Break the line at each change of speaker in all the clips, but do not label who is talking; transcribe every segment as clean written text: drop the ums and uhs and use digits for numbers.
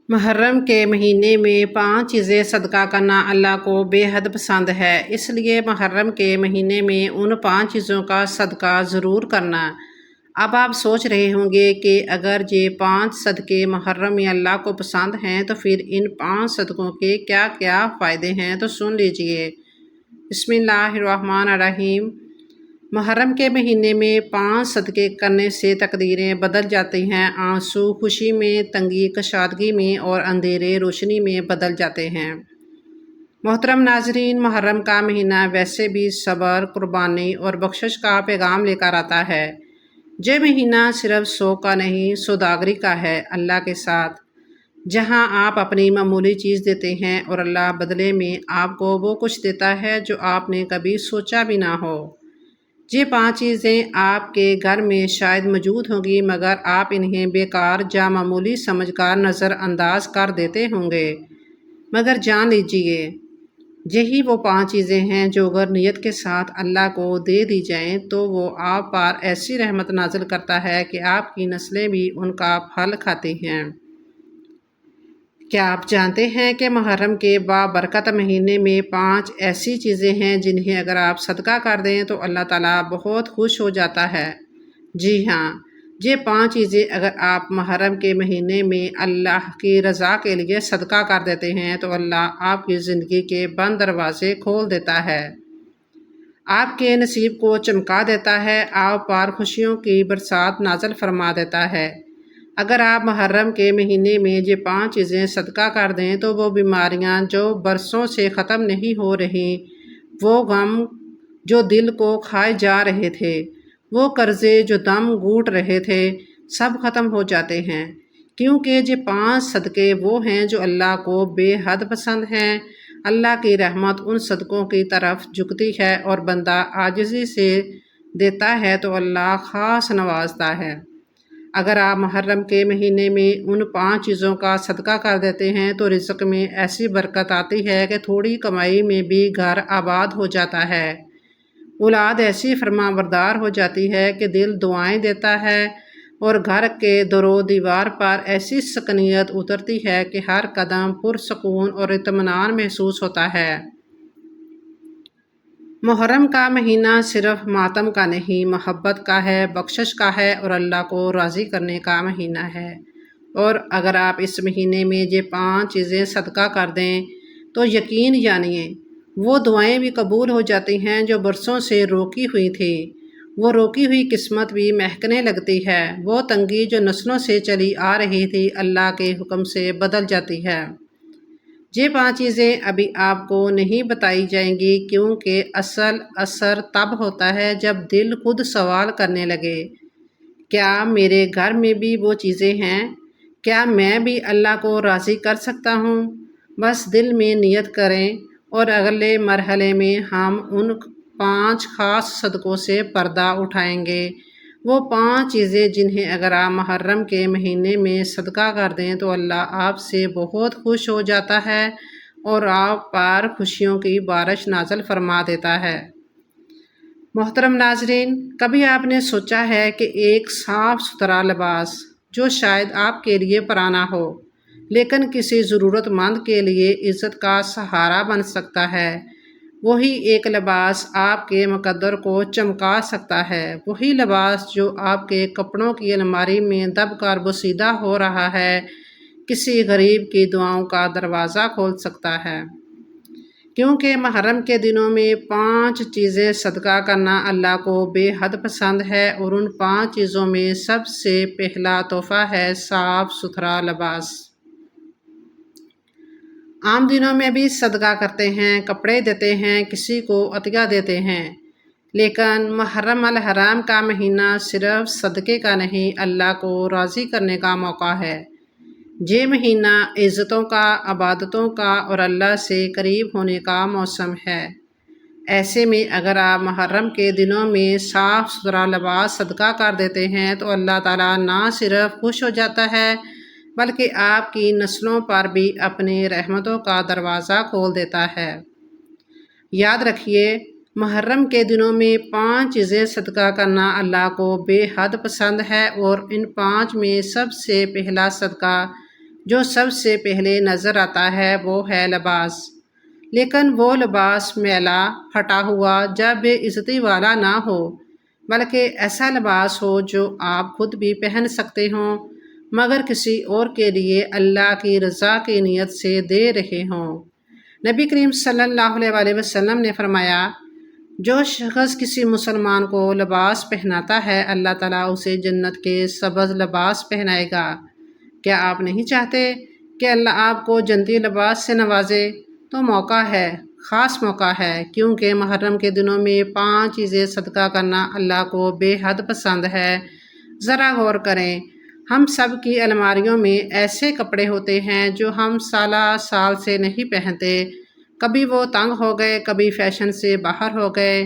محرم کے مہینے میں 5 چیزیں صدقہ کرنا اللہ کو بے حد پسند ہے، اس لیے محرم کے مہینے میں ان 5 چیزوں کا صدقہ ضرور کرنا۔ اب آپ سوچ رہے ہوں گے کہ اگر یہ 5 صدقے محرم میں اللہ کو پسند ہیں تو پھر ان 5 صدقوں کے کیا کیا فائدے ہیں، تو سن لیجئے۔ بسم اللہ الرحمن الرحیم۔ محرم کے مہینے میں 5 صدقے کرنے سے تقدیریں بدل جاتی ہیں، آنسو خوشی میں، تنگی کشادگی میں اور اندھیرے روشنی میں بدل جاتے ہیں۔ محترم ناظرین، محرم کا مہینہ ویسے بھی صبر، قربانی اور بخشش کا پیغام لے کر آتا ہے۔ یہ مہینہ صرف شوق کا نہیں، سوداگری کا ہے اللہ کے ساتھ، جہاں آپ اپنی معمولی چیز دیتے ہیں اور اللہ بدلے میں آپ کو وہ کچھ دیتا ہے جو آپ نے کبھی سوچا بھی نہ ہو۔ یہ 5 چیزیں آپ کے گھر میں شاید موجود ہوں گی، مگر آپ انہیں بیکار یا معمولی سمجھ کر نظر انداز کر دیتے ہوں گے، مگر جان لیجئے یہی وہ 5 چیزیں ہیں جو اگر نیت کے ساتھ اللہ کو دے دی جائیں تو وہ آپ پر ایسی رحمت نازل کرتا ہے کہ آپ کی نسلیں بھی ان کا پھل کھاتی ہیں۔ کیا آپ جانتے ہیں کہ محرم کے بابرکت مہینے میں 5 ایسی چیزیں ہیں جنہیں اگر آپ صدقہ کر دیں تو اللہ تعالیٰ بہت خوش ہو جاتا ہے؟ جی ہاں، یہ 5 چیزیں اگر آپ محرم کے مہینے میں اللہ کی رضا کے لیے صدقہ کر دیتے ہیں تو اللہ آپ کی زندگی کے بند دروازے کھول دیتا ہے، آپ کے نصیب کو چمکا دیتا ہے، آپ پر خوشیوں کی برسات نازل فرما دیتا ہے۔ اگر آپ محرم کے مہینے میں یہ 5 چیزیں صدقہ کر دیں تو وہ بیماریاں جو برسوں سے ختم نہیں ہو رہی، وہ غم جو دل کو کھائے جا رہے تھے، وہ قرضے جو دم گھوٹ رہے تھے، سب ختم ہو جاتے ہیں، کیونکہ یہ 5 صدقے وہ ہیں جو اللہ کو بے حد پسند ہیں۔ اللہ کی رحمت ان صدقوں کی طرف جھکتی ہے اور بندہ عاجزی سے دیتا ہے تو اللہ خاص نوازتا ہے۔ اگر آپ محرم کے مہینے میں ان 5 چیزوں کا صدقہ کر دیتے ہیں تو رزق میں ایسی برکت آتی ہے کہ تھوڑی کمائی میں بھی گھر آباد ہو جاتا ہے، اولاد ایسی فرما بردار ہو جاتی ہے کہ دل دعائیں دیتا ہے، اور گھر کے در و دیوار پر ایسی سکنیت اترتی ہے کہ ہر قدم پرسکون اور اطمینان محسوس ہوتا ہے۔ محرم کا مہینہ صرف ماتم کا نہیں، محبت کا ہے، بخشش کا ہے اور اللہ کو راضی کرنے کا مہینہ ہے۔ اور اگر آپ اس مہینے میں یہ 5 چیزیں صدقہ کر دیں تو یقین جانیے وہ دعائیں بھی قبول ہو جاتی ہیں جو برسوں سے روکی ہوئی تھی، وہ روکی ہوئی قسمت بھی مہکنے لگتی ہے، وہ تنگی جو نسلوں سے چلی آ رہی تھی اللہ کے حکم سے بدل جاتی ہے۔ یہ 5 چیزیں ابھی آپ کو نہیں بتائی جائیں گی کیونکہ اصل اثر تب ہوتا ہے جب دل خود سوال کرنے لگے، کیا میرے گھر میں بھی وہ چیزیں ہیں؟ کیا میں بھی اللہ کو راضی کر سکتا ہوں؟ بس دل میں نیت کریں اور اگلے مرحلے میں ہم ان 5 خاص صدقوں سے پردہ اٹھائیں گے، وہ 5 چیزیں جنہیں اگر آپ محرم کے مہینے میں صدقہ کر دیں تو اللہ آپ سے بہت خوش ہو جاتا ہے اور آپ پر خوشیوں کی بارش نازل فرما دیتا ہے۔ محترم ناظرین، کبھی آپ نے سوچا ہے کہ ایک صاف ستھرا لباس جو شاید آپ کے لیے پرانا ہو لیکن کسی ضرورت مند کے لیے عزت کا سہارا بن سکتا ہے، وہی ایک لباس آپ کے مقدر کو چمکا سکتا ہے، وہی لباس جو آپ کے کپڑوں کی الماری میں دب کر بوسیدہ ہو رہا ہے، کسی غریب کی دعاؤں کا دروازہ کھول سکتا ہے۔ کیونکہ محرم کے دنوں میں 5 چیزیں صدقہ کرنا اللہ کو بے حد پسند ہے، اور ان 5 چیزوں میں سب سے پہلا تحفہ ہے صاف ستھرا لباس۔ عام دنوں میں بھی صدقہ کرتے ہیں، کپڑے دیتے ہیں، کسی کو عطیہ دیتے ہیں، لیکن محرم الحرام کا مہینہ صرف صدقے کا نہیں، اللہ کو راضی کرنے کا موقع ہے۔ یہ مہینہ عزتوں کا، عبادتوں کا اور اللہ سے قریب ہونے کا موسم ہے۔ ایسے میں اگر آپ محرم کے دنوں میں صاف ستھرا لباس صدقہ کر دیتے ہیں تو اللہ تعالیٰ نہ صرف خوش ہو جاتا ہے بلکہ آپ کی نسلوں پر بھی اپنی رحمتوں کا دروازہ کھول دیتا ہے۔ یاد رکھیے، محرم کے دنوں میں 5 چیزیں صدقہ کرنا اللہ کو بے حد پسند ہے، اور ان 5 میں سب سے پہلا صدقہ جو سب سے پہلے نظر آتا ہے وہ ہے لباس، لیکن وہ لباس میلا پھٹا ہوا یا بے عزتی والا نہ ہو، بلکہ ایسا لباس ہو جو آپ خود بھی پہن سکتے ہوں مگر کسی اور کے لیے اللہ کی رضا کی نیت سے دے رہے ہوں۔ نبی کریم صلی اللہ علیہ وآلہ وسلم نے فرمایا، جو شخص کسی مسلمان کو لباس پہناتا ہے اللہ تعالیٰ اسے جنت کے سبز لباس پہنائے گا۔ کیا آپ نہیں چاہتے کہ اللہ آپ کو جنتی لباس سے نوازے؟ تو موقع ہے، خاص موقع ہے، کیونکہ محرم کے دنوں میں 5 چیزیں صدقہ کرنا اللہ کو بے حد پسند ہے۔ ذرا غور کریں، ہم سب کی الماریوں میں ایسے کپڑے ہوتے ہیں جو ہم سال سے نہیں پہنتے، کبھی وہ تنگ ہو گئے، کبھی فیشن سے باہر ہو گئے،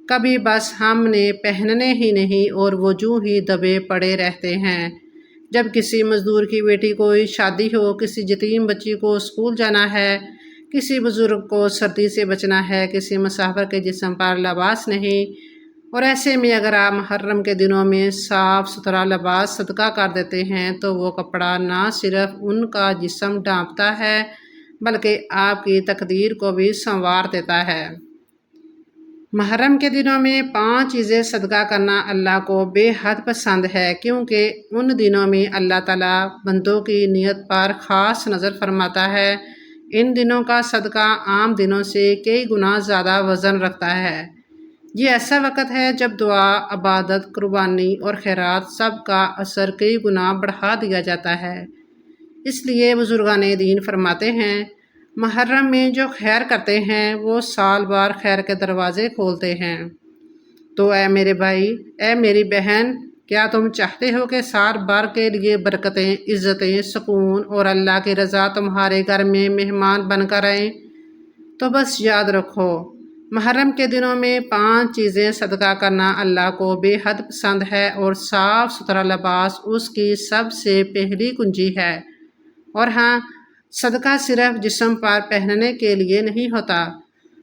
کبھی بس ہم نے پہننے ہی نہیں اور وہ یوں ہی دبے پڑے رہتے ہیں۔ جب کسی مزدور کی بیٹی کو شادی ہو، کسی یتیم بچی کو اسکول جانا ہے، کسی بزرگ کو سردی سے بچنا ہے، کسی مسافر کے جسم پر لباس نہیں، اور ایسے میں اگر آپ محرم کے دنوں میں صاف ستھرا لباس صدقہ کر دیتے ہیں تو وہ کپڑا نہ صرف ان کا جسم ڈھانپتا ہے بلکہ آپ کی تقدیر کو بھی سنوار دیتا ہے۔ محرم کے دنوں میں 5 چیزیں صدقہ کرنا اللہ کو بے حد پسند ہے، کیونکہ ان دنوں میں اللہ تعالیٰ بندوں کی نیت پر خاص نظر فرماتا ہے۔ ان دنوں کا صدقہ عام دنوں سے کئی گنا زیادہ وزن رکھتا ہے۔ یہ ایسا وقت ہے جب دعا، عبادت، قربانی اور خیرات سب کا اثر کئی گنا بڑھا دیا جاتا ہے۔ اس لیے بزرگان دین فرماتے ہیں، محرم میں جو خیر کرتے ہیں وہ سال بار خیر کے دروازے کھولتے ہیں۔ تو اے میرے بھائی، اے میری بہن، کیا تم چاہتے ہو کہ سال بھر کے لیے برکتیں، عزتیں، سکون اور اللہ کی رضا تمہارے گھر میں مہمان بن کر آئیں؟ تو بس یاد رکھو، محرم کے دنوں میں 5 چیزیں صدقہ کرنا اللہ کو بے حد پسند ہے اور صاف ستھرا لباس اس کی سب سے پہلی کنجی ہے۔ اور ہاں، صدقہ صرف جسم پر پہننے کے لیے نہیں ہوتا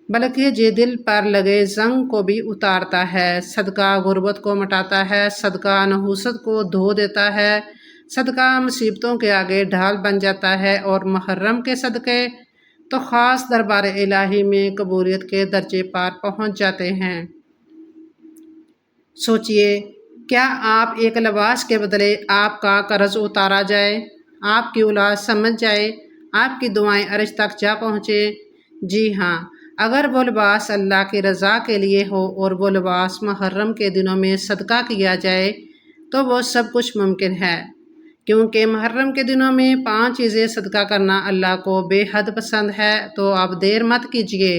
بلکہ یہ دل پر لگے زنگ کو بھی اتارتا ہے۔ صدقہ غربت کو مٹاتا ہے، صدقہ نحوست کو دھو دیتا ہے، صدقہ مصیبتوں کے آگے ڈھال بن جاتا ہے، اور محرم کے صدقے تو خاص دربار الہی میں قبولیت کے درجے پر پہنچ جاتے ہیں۔ سوچئے، کیا آپ ایک لباس کے بدلے آپ کا قرض اتارا جائے، آپ کی اولاد سمجھ جائے، آپ کی دعائیں عرش تک جا پہنچے؟ جی ہاں، اگر وہ لباس اللہ کی رضا کے لیے ہو اور وہ لباس محرم کے دنوں میں صدقہ کیا جائے تو وہ سب کچھ ممکن ہے، کیونکہ محرم کے دنوں میں 5 چیزیں صدقہ کرنا اللہ کو بے حد پسند ہے۔ تو آپ دیر مت کیجیے،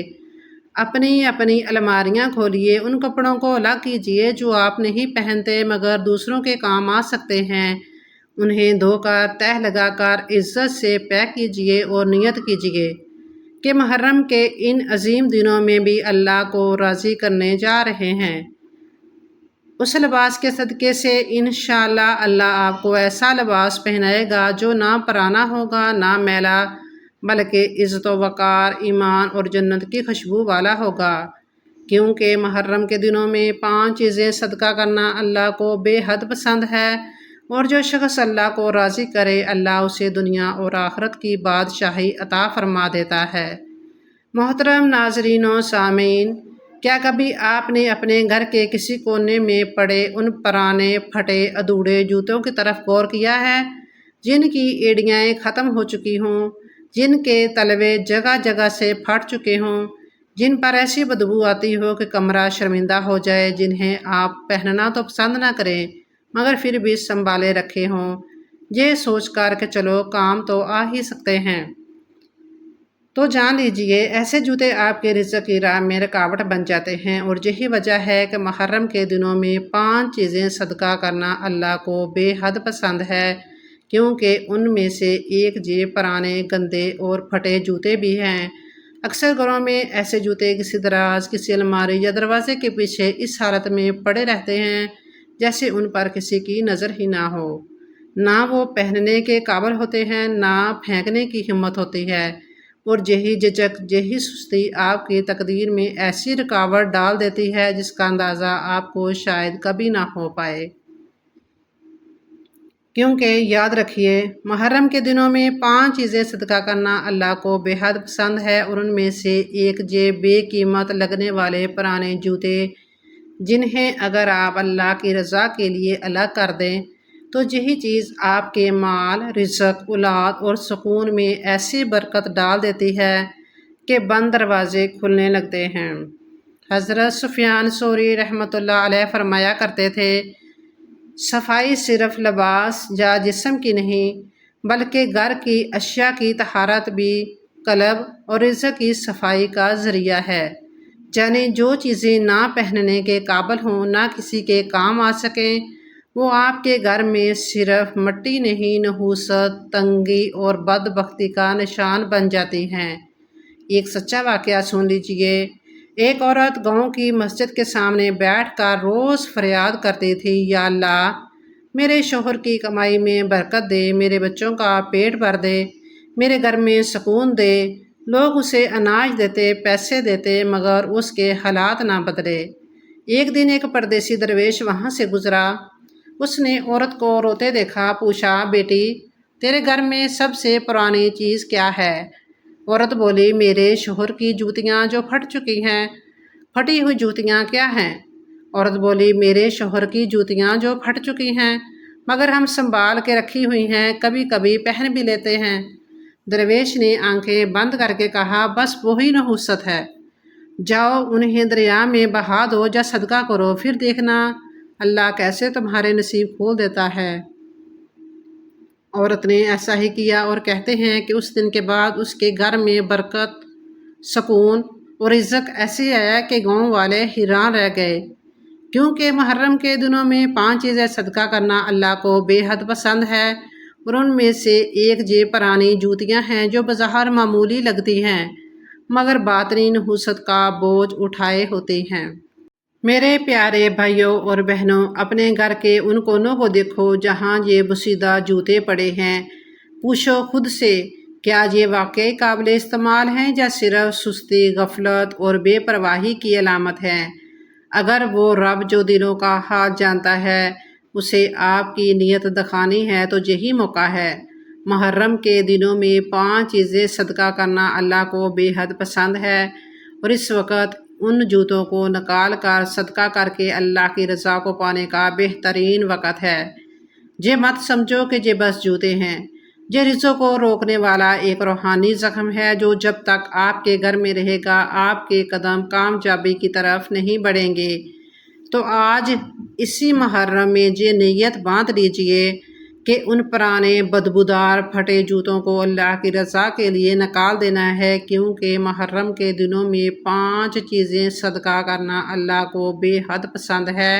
اپنی الماریاں کھولیے، ان کپڑوں کو الگ کیجیے جو آپ نہیں پہنتے مگر دوسروں کے کام آ سکتے ہیں، انہیں دھو کر تہہ لگا کر عزت سے پیک کیجیے اور نیت کیجیے کہ محرم کے ان عظیم دنوں میں بھی اللہ کو راضی کرنے جا رہے ہیں۔ اس لباس کے صدقے سے انشاءاللہ اللہ آپ کو ایسا لباس پہنائے گا جو نہ پرانا ہوگا، نہ میلا، بلکہ عزت و وقار، ایمان اور جنت کی خوشبو والا ہوگا۔ کیونکہ محرم کے دنوں میں 5 چیزیں صدقہ کرنا اللہ کو بے حد پسند ہے، اور جو شخص اللہ کو راضی کرے اللہ اسے دنیا اور آخرت کی بادشاہی عطا فرما دیتا ہے۔ محترم ناظرین و سامعین، کیا کبھی آپ نے اپنے گھر کے کسی کونے میں پڑے ان پرانے پھٹے ادھورے جوتوں کی طرف غور کیا ہے، جن کی ایڑیاں ختم ہو چکی ہوں، جن کے تلوے جگہ جگہ سے پھٹ چکے ہوں، جن پر ایسی بدبو آتی ہو کہ کمرہ شرمندہ ہو جائے، جنہیں آپ پہننا تو پسند نہ کریں مگر پھر بھی سنبھالے رکھے ہوں، یہ سوچ کر کہ چلو کام تو آ ہی سکتے ہیں؟ تو جان لیجئے ایسے جوتے آپ کے رزق کی راہ میں رکاوٹ بن جاتے ہیں، اور یہی وجہ ہے کہ محرم کے دنوں میں 5 چیزیں صدقہ کرنا اللہ کو بے حد پسند ہے، کیونکہ ان میں سے ایک یہ پرانے، گندے اور پھٹے جوتے بھی ہیں۔ اکثر گھروں میں ایسے جوتے کسی دراز، کسی الماری یا دروازے کے پیچھے اس حالت میں پڑے رہتے ہیں جیسے ان پر کسی کی نظر ہی نہ ہو، نہ وہ پہننے کے قابل ہوتے ہیں، نہ پھینکنے کی ہمت ہوتی ہے، اور یہی جھجک، یہی سستی آپ کی تقدیر میں ایسی رکاوٹ ڈال دیتی ہے جس کا اندازہ آپ کو شاید کبھی نہ ہو پائے۔ کیونکہ یاد رکھیے محرم کے دنوں میں 5 چیزیں صدقہ کرنا اللہ کو بے حد پسند ہے، اور ان میں سے ایک بے قیمت لگنے والے پرانے جوتے، جنہیں اگر آپ اللہ کی رضا کے لیے الگ کر دیں تو یہی چیز آپ کے مال، رزق، اولاد اور سکون میں ایسی برکت ڈال دیتی ہے کہ بند دروازے کھلنے لگتے ہیں۔ حضرت سفیان ثوری رحمۃ اللہ علیہ فرمایا کرتے تھے، صفائی صرف لباس یا جسم کی نہیں بلکہ گھر کی اشیاء کی طہارت بھی قلب اور رزق کی صفائی کا ذریعہ ہے۔ یعنی جو چیزیں نہ پہننے کے قابل ہوں، نہ کسی کے کام آ سکیں، وہ آپ کے گھر میں صرف مٹی نہیں، نحوست، تنگی اور بدبختی کا نشان بن جاتی ہیں۔ ایک سچا واقعہ سن لیجئے۔ ایک عورت گاؤں کی مسجد کے سامنے بیٹھ کر روز فریاد کرتی تھی، یا اللہ میرے شوہر کی کمائی میں برکت دے، میرے بچوں کا پیٹ بھر دے، میرے گھر میں سکون دے۔ لوگ اسے اناج دیتے، پیسے دیتے، مگر اس کے حالات نہ بدلے۔ ایک دن ایک پردیسی درویش وہاں سے گزرا۔ اس نے عورت کو روتے دیکھا، پوچھا، بیٹی تیرے گھر میں سب سے پرانی چیز کیا ہے؟ عورت بولی، میرے شوہر کی جوتیاں جو پھٹ چکی ہیں۔ پھٹی ہوئی جوتیاں کیا ہیں؟ عورت بولی، میرے شوہر کی جوتیاں جو پھٹ چکی ہیں مگر ہم سنبھال کے رکھی ہوئی ہیں، کبھی کبھی پہن بھی لیتے ہیں۔ درویش نے آنکھیں بند کر کے کہا، بس وہی نحوست ہے، جاؤ انہیں دریا میں بہا دو یا صدقہ کرو، پھر دیکھنا اللہ کیسے تمہارے نصیب کھول دیتا ہے۔ عورت نے ایسا ہی کیا، اور کہتے ہیں کہ اس دن کے بعد اس کے گھر میں برکت، سکون اور رزق ایسے آیا کہ گاؤں والے حیران رہ گئے، کیونکہ محرم کے دنوں میں 5 چیزیں صدقہ کرنا اللہ کو بے حد پسند ہے، اور ان میں سے ایک پرانی جوتیاں ہیں جو بظاہر معمولی لگتی ہیں مگر باطنی نحوست کا بوجھ اٹھائے ہوتی ہیں۔ میرے پیارے بھائیوں اور بہنوں، اپنے گھر کے ان کونوں کو دیکھو جہاں یہ بوسیدہ جوتے پڑے ہیں۔ پوچھو خود سے، کیا یہ واقعی قابل استعمال ہیں یا صرف سستی، غفلت اور بے پرواہی کی علامت ہے؟ اگر وہ رب جو دلوں کا حال جانتا ہے اسے آپ کی نیت دکھانی ہے تو یہی موقع ہے۔ محرم کے دنوں میں 5 چیزیں صدقہ کرنا اللہ کو بے حد پسند ہے، اور اس وقت ان جوتوں کو نکال کر صدقہ کر کے اللہ کی رضا کو پانے کا بہترین وقت ہے۔ یہ مت سمجھو کہ یہ بس جوتے ہیں، یہ رزق کو روکنے والا ایک روحانی زخم ہے جو جب تک آپ کے گھر میں رہے گا آپ کے قدم کامیابی کی طرف نہیں بڑھیں گے۔ تو آج اسی محرم میں یہ نیت باندھ لیجئے کہ ان پرانے بدبودار پھٹے جوتوں کو اللہ کی رضا کے لیے نکال دینا ہے، کیونکہ محرم کے دنوں میں 5 چیزیں صدقہ کرنا اللہ کو بے حد پسند ہے،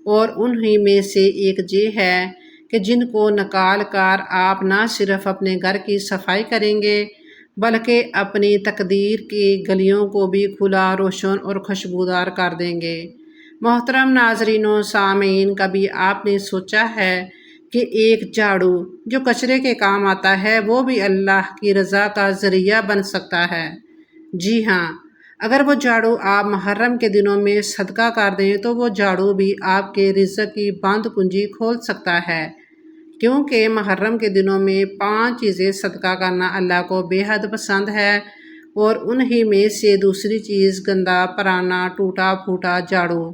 اور انہی میں سے ایک یہ ہے کہ جن کو نکال کر آپ نہ صرف اپنے گھر کی صفائی کریں گے بلکہ اپنی تقدیر کی گلیوں کو بھی کھلا، روشن اور خوشبودار کر دیں گے۔ محترم ناظرین و سامعین، کبھی آپ نے سوچا ہے کہ ایک جھاڑو جو کچرے کے کام آتا ہے وہ بھی اللہ کی رضا کا ذریعہ بن سکتا ہے؟ جی ہاں، اگر وہ جھاڑو آپ محرم کے دنوں میں صدقہ کر دیں تو وہ جھاڑو بھی آپ کے رزق کی بند کنجی کھول سکتا ہے، کیونکہ محرم کے دنوں میں 5 چیزیں صدقہ کرنا اللہ کو بے حد پسند ہے، اور انہی میں سے دوسری چیز گندا، پرانا، ٹوٹا پھوٹا جھاڑو۔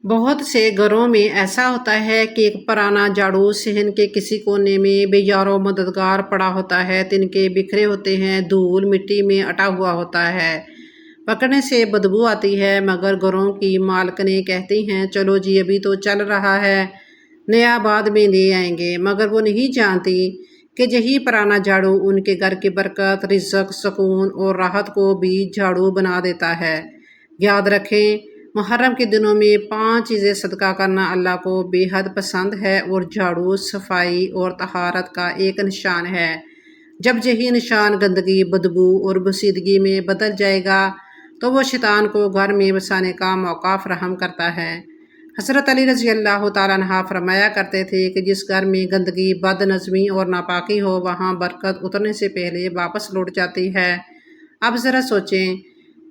بہت سے گھروں میں ایسا ہوتا ہے کہ ایک پرانا جھاڑو صحن کے کسی کونے میں بے یار و مددگار پڑا ہوتا ہے، تنکے بکھرے ہوتے ہیں، دھول مٹی میں اٹا ہوا ہوتا ہے، پکڑنے سے بدبو آتی ہے، مگر گھروں کی مالکنیں کہتی ہیں، چلو جی ابھی تو چل رہا ہے، نیا بعد میں لے آئیں گے، مگر وہ نہیں جانتی کہ یہی پرانا جھاڑو ان کے گھر کی برکت، رزق، سکون اور راحت کو بھی جھاڑو بنا دیتا ہے۔ یاد رکھیں، محرم کے دنوں میں 5 چیزیں صدقہ کرنا اللہ کو بے حد پسند ہے، اور جھاڑو صفائی اور طہارت کا ایک نشان ہے۔ جب یہی نشان گندگی، بدبو اور بوسیدگی میں بدل جائے گا تو وہ شیطان کو گھر میں بسانے کا موقع فراہم کرتا ہے۔ حضرت علی رضی اللہ تعالیٰ عنہ فرمایا کرتے تھے کہ جس گھر میں گندگی، بد نظمی اور ناپاکی ہو وہاں برکت اترنے سے پہلے واپس لوٹ جاتی ہے۔ اب ذرا سوچیں،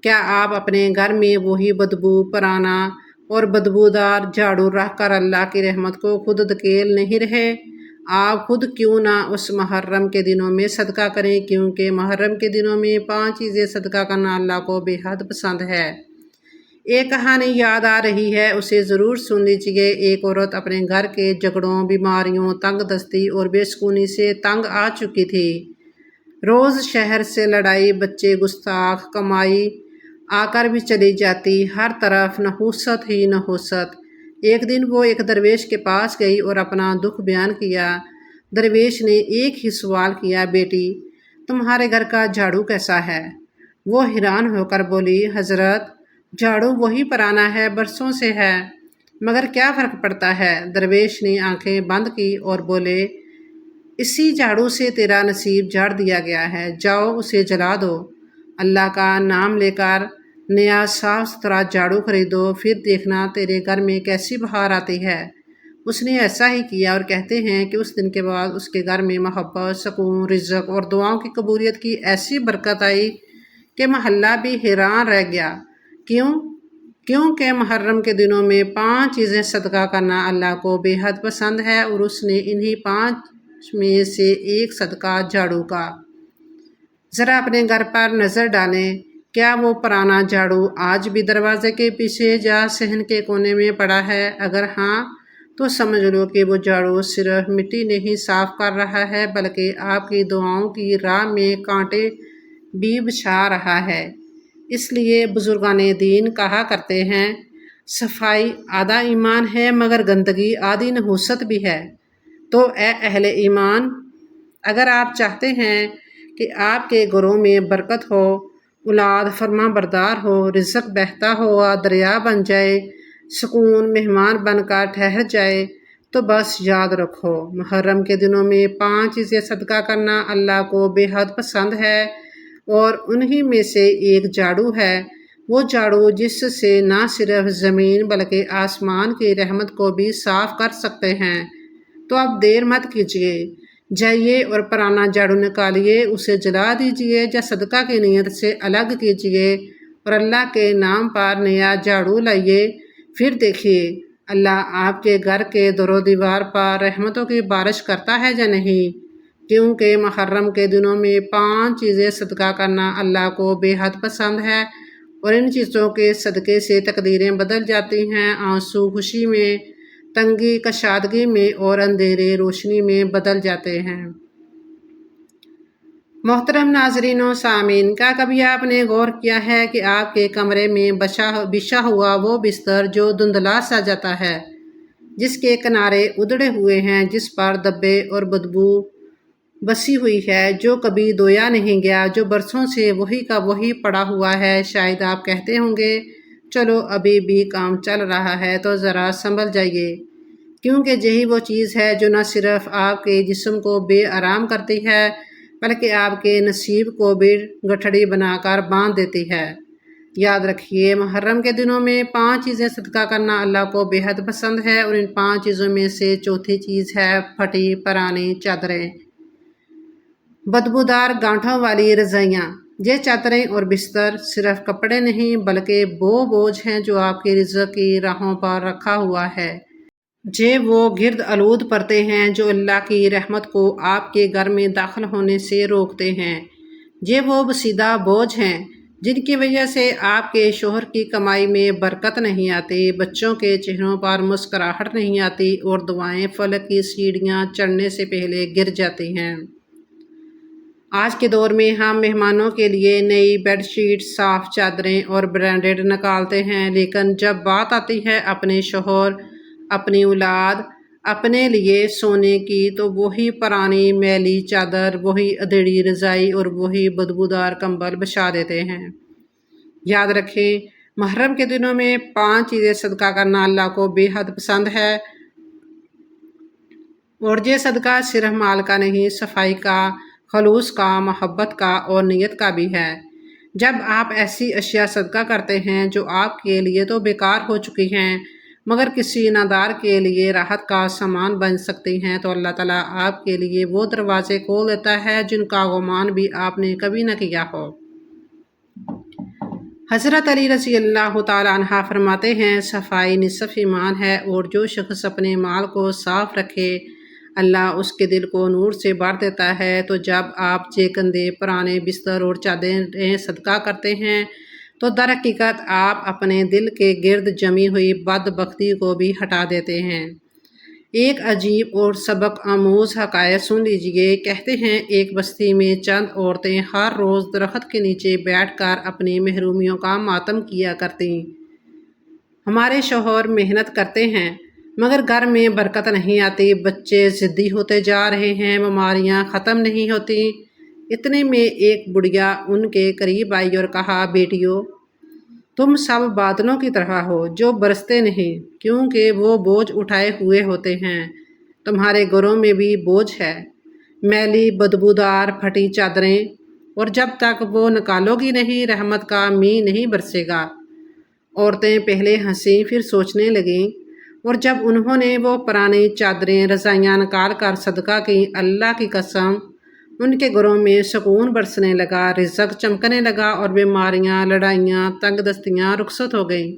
کیا آپ اپنے گھر میں وہی بدبو، پرانا اور بدبودار جھاڑو رکھ کر اللہ کی رحمت کو خود دھکیل نہیں رہے؟ آپ خود کیوں نہ اس محرم کے دنوں میں صدقہ کریں، کیونکہ محرم کے دنوں میں 5 چیزیں صدقہ کرنا اللہ کو بے حد پسند ہے۔ ایک کہانی یاد آ رہی ہے، اسے ضرور سن لیجیے۔ ایک عورت اپنے گھر کے جھگڑوں، بیماریوں، تنگ دستی اور بے سکونی سے تنگ آ چکی تھی۔ روز شہر سے لڑائی، بچے گستاخ، کمائی آ کر بھی چلی جاتی، ہر طرف نحوست ہی نحوست۔ ایک دن وہ ایک درویش کے پاس گئی اور اپنا دکھ بیان کیا۔ درویش نے ایک ہی سوال کیا، بیٹی تمہارے گھر کا جھاڑو کیسا ہے؟ وہ حیران ہو کر بولی، حضرت جھاڑو وہی پرانا ہے، برسوں سے ہے، مگر کیا فرق پڑتا ہے؟ درویش نے آنکھیں بند کی اور بولے، اسی جھاڑو سے تیرا نصیب جاڑ دیا گیا ہے، جاؤ اسے جلا دو۔ اللہ کا نام لے کر نیا صاف ستھرا جھاڑو خریدو، پھر دیکھنا تیرے گھر میں کیسی بہار آتی ہے۔ اس نے ایسا ہی کیا اور کہتے ہیں کہ اس دن کے بعد اس کے گھر میں محبت، سکون، رزق اور دعاؤں کی قبولیت کی ایسی برکت آئی کہ محلہ بھی حیران رہ گیا۔ کیونکہ محرم کے دنوں میں 5 چیزیں صدقہ کرنا اللہ کو بے حد پسند ہے، اور اس نے انہی 5 میں سے ایک صدقہ جھاڑو کا۔ ذرا اپنے گھر پر نظر ڈالیں، کیا وہ پرانا جھاڑو آج بھی دروازے کے پیچھے یا صحن کے کونے میں پڑا ہے؟ اگر ہاں تو سمجھ لو کہ وہ جھاڑو صرف مٹی نہیں صاف کر رہا ہے، بلکہ آپ کی دعاؤں کی راہ میں کانٹے بھی بچھا رہا ہے۔ اس لیے بزرگان دین کہا کرتے ہیں، صفائی آدھا ایمان ہے مگر گندگی آدھی نحوست بھی ہے۔ تو اے اہل ایمان، اگر آپ چاہتے ہیں کہ آپ کے گھروں میں برکت ہو، اولاد فرما بردار ہو، رزق بہتا ہوا دریا بن جائے، سکون مہمان بن کر ٹھہر جائے، تو بس یاد رکھو، محرم کے دنوں میں 5 چیزیں صدقہ کرنا اللہ کو بے حد پسند ہے، اور انہی میں سے ایک جھاڑو ہے۔ وہ جھاڑو جس سے نہ صرف زمین بلکہ آسمان کی رحمت کو بھی صاف کر سکتے ہیں۔ تو اب دیر مت کیجیے، جائیے اور پرانا جھاڑو نکالیے، اسے جلا دیجیے یا صدقہ کی نیت سے الگ کیجیے اور اللہ کے نام پر نیا جھاڑو لائیے۔ پھر دیکھیے اللہ آپ کے گھر کے در و دیوار پر رحمتوں کی بارش کرتا ہے یا نہیں۔ کیونکہ محرم کے دنوں میں 5 چیزیں صدقہ کرنا اللہ کو بے حد پسند ہے، اور ان چیزوں کے صدقے سے تقدیریں بدل جاتی ہیں، آنسو خوشی میں، تنگی کشادگی میں اور اندھیرے روشنی میں بدل جاتے ہیں۔ محترم ناظرین و سامعین، کیا کبھی آپ نے غور کیا ہے کہ آپ کے کمرے میں بچھا ہوا وہ بستر جو دھندلا سا جاتا ہے، جس کے کنارے ادھڑے ہوئے ہیں، جس پر دبے اور بدبو بسی ہوئی ہے، جو کبھی دھویا نہیں گیا، جو برسوں سے وہی کا وہی پڑا ہوا ہے، شاید آپ کہتے ہوں گے، چلو ابھی بھی کام چل رہا ہے تو ذرا سنبھل جائیے، کیونکہ یہی وہ چیز ہے جو نہ صرف آپ کے جسم کو بے آرام کرتی ہے، بلکہ آپ کے نصیب کو بھی گٹھڑی بنا کر باندھ دیتی ہے۔ یاد رکھیے، محرم کے دنوں میں 5 چیزیں صدقہ کرنا اللہ کو بے حد پسند ہے، اور ان 5 چیزوں میں سے چوتھی چیز ہے پھٹی پرانی چادریں، بدبودار گانٹھوں والی رضائیاں۔ یہ چادریں اور بستر صرف کپڑے نہیں بلکہ بوجھ ہیں جو آپ کی رزق کی راہوں پر رکھا ہوا ہے۔ یہ وہ گرد آلود پردے ہیں جو اللہ کی رحمت کو آپ کے گھر میں داخل ہونے سے روکتے ہیں۔ یہ وہ بسیدہ بوجھ ہیں جن کی وجہ سے آپ کے شوہر کی کمائی میں برکت نہیں آتی، بچوں کے چہروں پر مسکراہٹ نہیں آتی، اور دعائیں فلک کی سیڑھیاں چڑھنے سے پہلے گر جاتی ہیں۔ آج کے دور میں ہم مہمانوں کے لیے نئی بیڈ شیٹ، صاف چادریں اور برانڈیڈ نکالتے ہیں، لیکن جب بات آتی ہے اپنے شوہر، اپنی اولاد، اپنے لیے سونے کی، تو وہی پرانی میلی چادر، وہی ادھیڑی رضائی اور وہی بدبودار کمبل بچھا دیتے ہیں۔ یاد رکھیں، محرم کے دنوں میں 5 چیزیں صدقہ کرنا اللہ کو بے حد پسند ہے، اور یہ صدقہ صرف مال کا نہیں، صفائی کا، خلوص کا، محبت کا اور نیت کا بھی ہے۔ جب آپ ایسی اشیاء صدقہ کرتے ہیں جو آپ کے لیے تو بیکار ہو چکی ہیں مگر کسی نادار کے لیے راحت کا سامان بن سکتی ہیں، تو اللہ تعالیٰ آپ کے لیے وہ دروازے کھول دیتا ہے جن کا گمان بھی آپ نے کبھی نہ کیا ہو۔ حضرت علی رضی اللہ تعالیٰ عنہ فرماتے ہیں، صفائی نصف ایمان ہے، اور جو شخص اپنے مال کو صاف رکھے، اللہ اس کے دل کو نور سے بھر دیتا ہے۔ تو جب آپ چیکندے پرانے بستر اور چادریں صدقہ کرتے ہیں تو در حقیقت آپ اپنے دل کے گرد جمی ہوئی بدبختی کو بھی ہٹا دیتے ہیں۔ ایک عجیب اور سبق آموز حکایت سن لیجیے۔ کہتے ہیں ایک بستی میں چند عورتیں ہر روز درخت کے نیچے بیٹھ کر اپنی محرومیوں کا ماتم کیا کرتیں۔ ہمارے شوہر محنت کرتے ہیں مگر گھر میں برکت نہیں آتی، بچے ضدی ہوتے جا رہے ہیں، بیماریاں ختم نہیں ہوتی۔ اتنے میں ایک بڑھیا ان کے قریب آئی اور کہا، بیٹیوں تم سب بادلوں کی طرح ہو جو برستے نہیں، کیونکہ وہ بوجھ اٹھائے ہوئے ہوتے ہیں۔ تمہارے گھروں میں بھی بوجھ ہے، میلی بدبودار پھٹی چادریں، اور جب تک وہ نکالو گی نہیں رحمت کا مینہ نہیں برسے گا۔ عورتیں پہلے ہنسیں پھر سوچنے لگیں، اور جب انہوں نے وہ پرانی چادریں رضائیاں نکال کر صدقہ کی، اللہ کی قسم ان کے گھروں میں سکون برسنے لگا، رزق چمکنے لگا اور بیماریاں، لڑائیاں، تنگ دستیاں رخصت ہو گئیں۔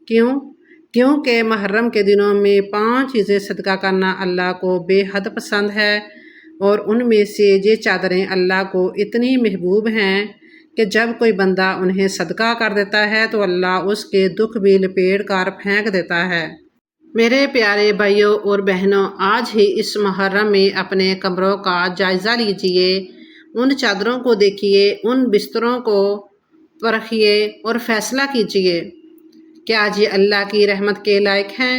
کیونکہ محرم کے دنوں میں 5 چیزیں صدقہ کرنا اللہ کو بے حد پسند ہے، اور ان میں سے یہ چادریں اللہ کو اتنی محبوب ہیں کہ جب کوئی بندہ انہیں صدقہ کر دیتا ہے تو اللہ اس کے دکھ بھی لپیٹ کر پھینک دیتا ہے۔ میرے پیارے بھائیوں اور بہنوں، آج ہی اس محرم میں اپنے کمروں کا جائزہ لیجئے، ان چادروں کو دیکھیے، ان بستروں کو پرکھیے اور فیصلہ کیجئے، کیا یہ اللہ کی رحمت کے لائق ہیں؟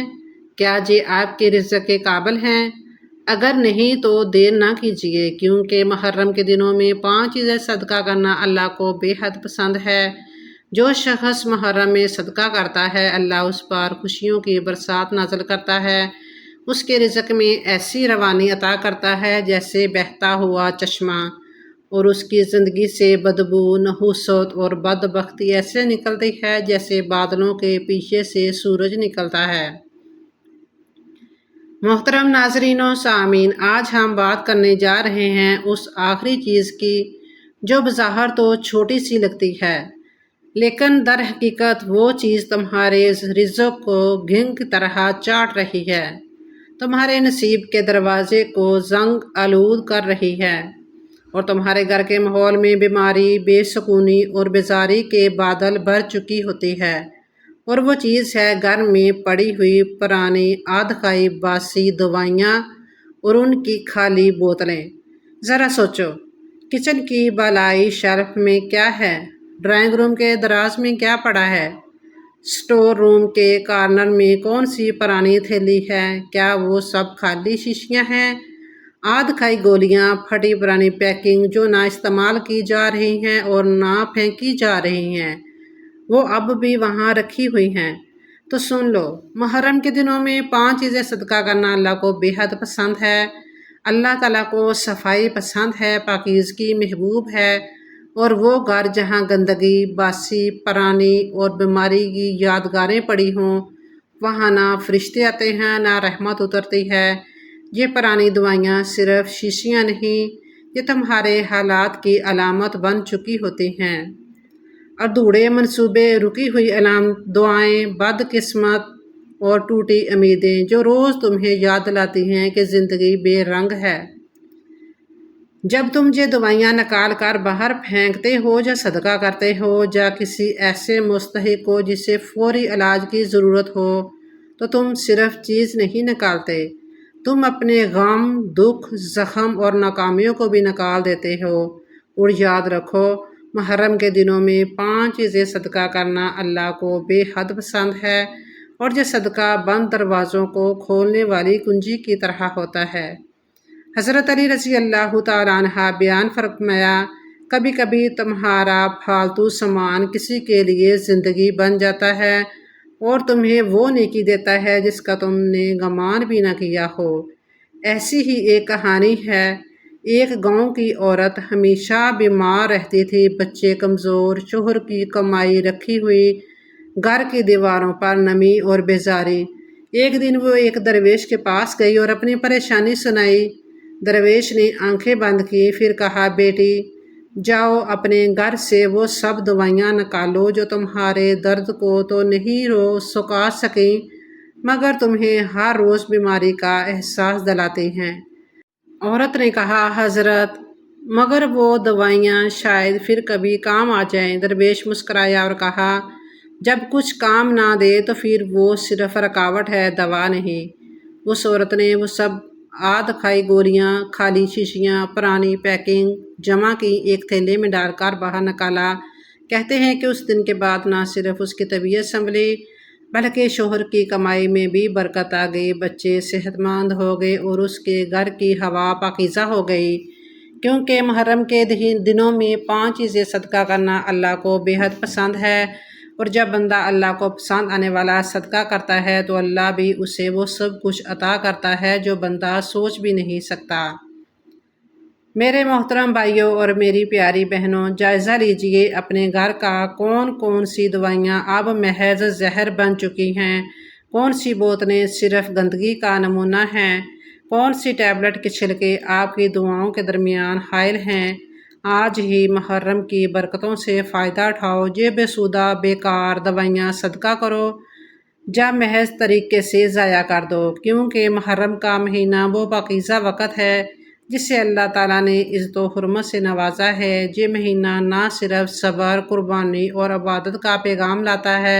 کیا یہ آپ کے رزق کے قابل ہیں؟ اگر نہیں تو دیر نہ کیجیے، کیونکہ محرم کے دنوں میں 5 چیزیں صدقہ کرنا اللہ کو بے حد پسند ہے۔ جو شخص محرم میں صدقہ کرتا ہے اللہ اس پر خوشیوں کی برسات نازل کرتا ہے، اس کے رزق میں ایسی روانی عطا کرتا ہے جیسے بہتا ہوا چشمہ، اور اس کی زندگی سے بدبو، نحوست اور بدبختی ایسے نکلتی ہے جیسے بادلوں کے پیچھے سے سورج نکلتا ہے۔ محترم ناظرین و سامعین، آج ہم بات کرنے جا رہے ہیں اس آخری چیز کی جو بظاہر تو چھوٹی سی لگتی ہے، لیکن در حقیقت وہ چیز تمہارے رزق کو گھنگ کی طرح چاٹ رہی ہے، تمہارے نصیب کے دروازے کو زنگ آلود کر رہی ہے، اور تمہارے گھر کے ماحول میں بیماری، بے سکونی اور بیزاری کے بادل بھر چکی ہوتی ہے، اور وہ چیز ہے گھر میں پڑی ہوئی پرانی آدھ کھائی باسی دوائیاں اور ان کی خالی بوتلیں۔ ذرا سوچو، کچن کی بالائی شیلف میں کیا ہے؟ ڈرائنگ روم کے دراز میں کیا پڑا ہے؟ اسٹور روم کے کارنر میں کون سی پرانی تھیلی ہے؟ کیا وہ سب خالی شیشیاں ہیں؟ آدھ کھائی گولیاں، پھٹی پرانی پیکنگ جو نہ استعمال کی جا رہی ہیں اور نہ پھینکی جا رہی ہیں، وہ اب بھی وہاں رکھی ہوئی ہیں۔ تو سن لو، محرم کے دنوں میں 5 چیزیں صدقہ کرنا اللہ کو بے حد پسند ہے۔ اللہ تعالیٰ کو صفائی پسند ہے، پاکیزگی محبوب ہے، اور وہ گھر جہاں گندگی، باسی، پرانی اور بیماری کی یادگاریں پڑی ہوں، وہاں نہ فرشتے آتے ہیں نہ رحمت اترتی ہے۔ یہ پرانی دوائیاں صرف شیشیاں نہیں، یہ تمہارے حالات کی علامت بن چکی ہوتی ہیں۔ ادھورے منصوبے، رکی ہوئی دعائیں، بدقسمت اور ٹوٹی امیدیں جو روز تمہیں یاد دلاتی ہیں کہ زندگی بے رنگ ہے۔ جب تم یہ دوائیاں نکال کر باہر پھینکتے ہو یا صدقہ کرتے ہو یا کسی ایسے مستحق کو جسے فوری علاج کی ضرورت ہو، تو تم صرف چیز نہیں نکالتے، تم اپنے غم، دکھ، زخم اور ناکامیوں کو بھی نکال دیتے ہو۔ اور یاد رکھو، محرم کے دنوں میں 5 چیزیں صدقہ کرنا اللہ کو بے حد پسند ہے، اور یہ صدقہ بند دروازوں کو کھولنے والی کنجی کی طرح ہوتا ہے۔ حضرت علی رضی اللہ تعالیٰ عنہ بیان فرمایا، کبھی کبھی تمہارا فالتو سامان کسی کے لیے زندگی بن جاتا ہے اور تمہیں وہ نیکی دیتا ہے جس کا تم نے گمان بھی نہ کیا ہو۔ ایسی ہی ایک کہانی ہے۔ ایک گاؤں کی عورت ہمیشہ بیمار رہتی تھی، بچے کمزور، شوہر کی کمائی رکھی ہوئی، گھر کی دیواروں پر نمی اور بیزاری۔ ایک دن وہ ایک درویش کے پاس گئی اور اپنی پریشانی سنائی۔ درویش نے آنکھیں بند کی، پھر کہا، بیٹی جاؤ اپنے گھر سے وہ سب دوائیاں نکالو جو تمہارے درد کو تو نہیں سکا سکیں مگر تمہیں ہر روز بیماری کا احساس دلاتی ہیں۔ عورت نے کہا حضرت مگر وہ دوائیاں شاید پھر کبھی کام آ جائیں۔ درویش مسکرایا اور کہا جب کچھ کام نہ دے تو پھر وہ صرف رکاوٹ ہے، دوا نہیں۔ اس عورت نے وہ سب آدھ کھائی گولیاں، خالی شیشیاں، پرانی پیکنگ جمع کی، ایک تھیلے میں ڈال کر باہر نکالا۔ کہتے ہیں کہ اس دن کے بعد نہ صرف اس کی طبیعت سنبھلی بلکہ شوہر کی کمائی میں بھی برکت آ گئی، بچے صحت مند ہو گئے اور اس کے گھر کی ہوا پاکیزہ ہو گئی، کیونکہ محرم کے دنوں میں 5 چیزیں صدقہ کرنا اللہ کو بے حد پسند ہے، اور جب بندہ اللہ کو پسند آنے والا صدقہ کرتا ہے تو اللہ بھی اسے وہ سب کچھ عطا کرتا ہے جو بندہ سوچ بھی نہیں سکتا۔ میرے محترم بھائیوں اور میری پیاری بہنوں، جائزہ لیجئے اپنے گھر کا، کون سی دوائیاں اب محض زہر بن چکی ہیں، کون سی بوتلیں صرف گندگی کا نمونہ ہیں، کون سی ٹیبلٹ کے چھلکے آپ کی دعاؤں کے درمیان حائل ہیں۔ آج ہی محرم کی برکتوں سے فائدہ اٹھاؤ، یہ بے سودہ بیکار دوائیاں صدقہ کرو یا محض طریقے سے ضائع کر دو، کیونکہ محرم کا مہینہ وہ پاکیزہ وقت ہے جسے اللہ تعالیٰ نے عزت و حرمت سے نوازا ہے۔ یہ مہینہ نہ صرف صبر، قربانی اور عبادت کا پیغام لاتا ہے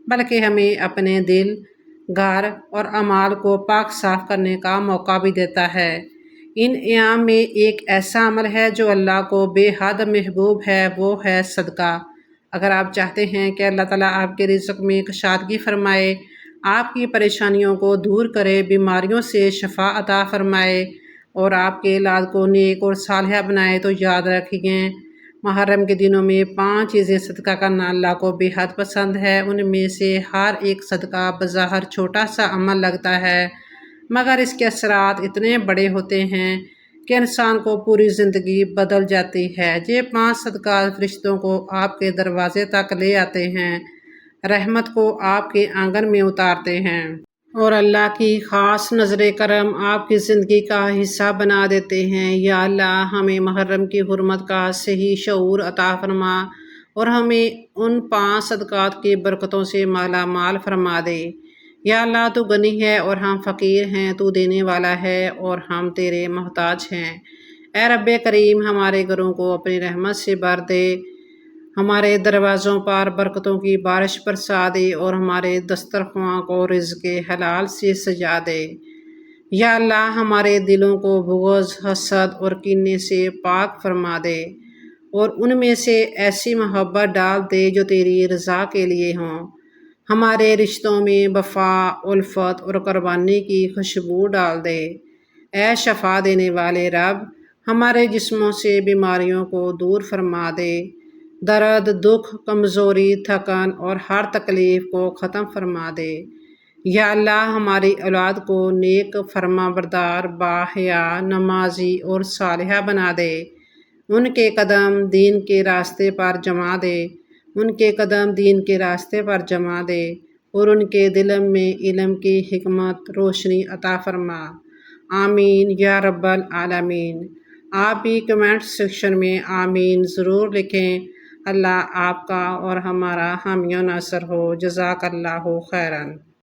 بلکہ ہمیں اپنے دل، گھر اور اعمال کو پاک صاف کرنے کا موقع بھی دیتا ہے۔ ان ایام میں ایک ایسا عمل ہے جو اللہ کو بے حد محبوب ہے، وہ ہے صدقہ۔ اگر آپ چاہتے ہیں کہ اللہ تعالیٰ آپ کے رزق میں کشادگی فرمائے، آپ کی پریشانیوں کو دور کرے، بیماریوں سے شفا عطا فرمائے اور آپ کے اولاد کو نیک اور صالحہ بنائے، تو یاد رکھیے محرم کے دنوں میں 5 چیزیں صدقہ کرنا اللہ کو بے حد پسند ہے۔ ان میں سے ہر ایک صدقہ بظاہر چھوٹا سا عمل لگتا ہے مگر اس کے اثرات اتنے بڑے ہوتے ہیں کہ انسان کو پوری زندگی بدل جاتی ہے۔ یہ 5 صدقات فرشتوں کو آپ کے دروازے تک لے آتے ہیں، رحمت کو آپ کے آنگن میں اتارتے ہیں اور اللہ کی خاص نظر کرم آپ کی زندگی کا حصہ بنا دیتے ہیں۔ یا اللہ ہمیں محرم کی حرمت کا صحیح شعور عطا فرما اور ہمیں ان 5 صدقات کی برکتوں سے مالا مال فرما دے۔ یا اللہ تو غنی ہے اور ہم فقیر ہیں، تو دینے والا ہے اور ہم تیرے محتاج ہیں۔ اے رب کریم ہمارے گھروں کو اپنی رحمت سے بھر دے، ہمارے دروازوں پر برکتوں کی بارش برسا دے اور ہمارے دسترخواں کو رزق حلال سے سجا دے۔ یا اللہ ہمارے دلوں کو بغض، حسد اور کینے سے پاک فرما دے اور ان میں سے ایسی محبت ڈال دے جو تیری رضا کے لیے ہوں۔ ہمارے رشتوں میں وفا، الفت اور قربانی کی خوشبو ڈال دے۔ اے شفا دینے والے رب ہمارے جسموں سے بیماریوں کو دور فرما دے، درد، دکھ، کمزوری، تھکن اور ہر تکلیف کو ختم فرما دے۔ یا اللہ ہماری اولاد کو نیک، فرما بردار، باحیا، نمازی اور صالحہ بنا دے، ان کے قدم دین کے راستے پر جما دے، ان کے قدم دین کے راستے پر جما دے اور ان کے دل میں علم کی حکمت روشنی عطا فرما۔ آمین یا رب العالمین۔ آپ بھی کمنٹ سیکشن میں آمین ضرور لکھیں۔ اللہ آپ کا اور ہمارا حامی و ناصر ہو۔ جزاک اللہ خیراً۔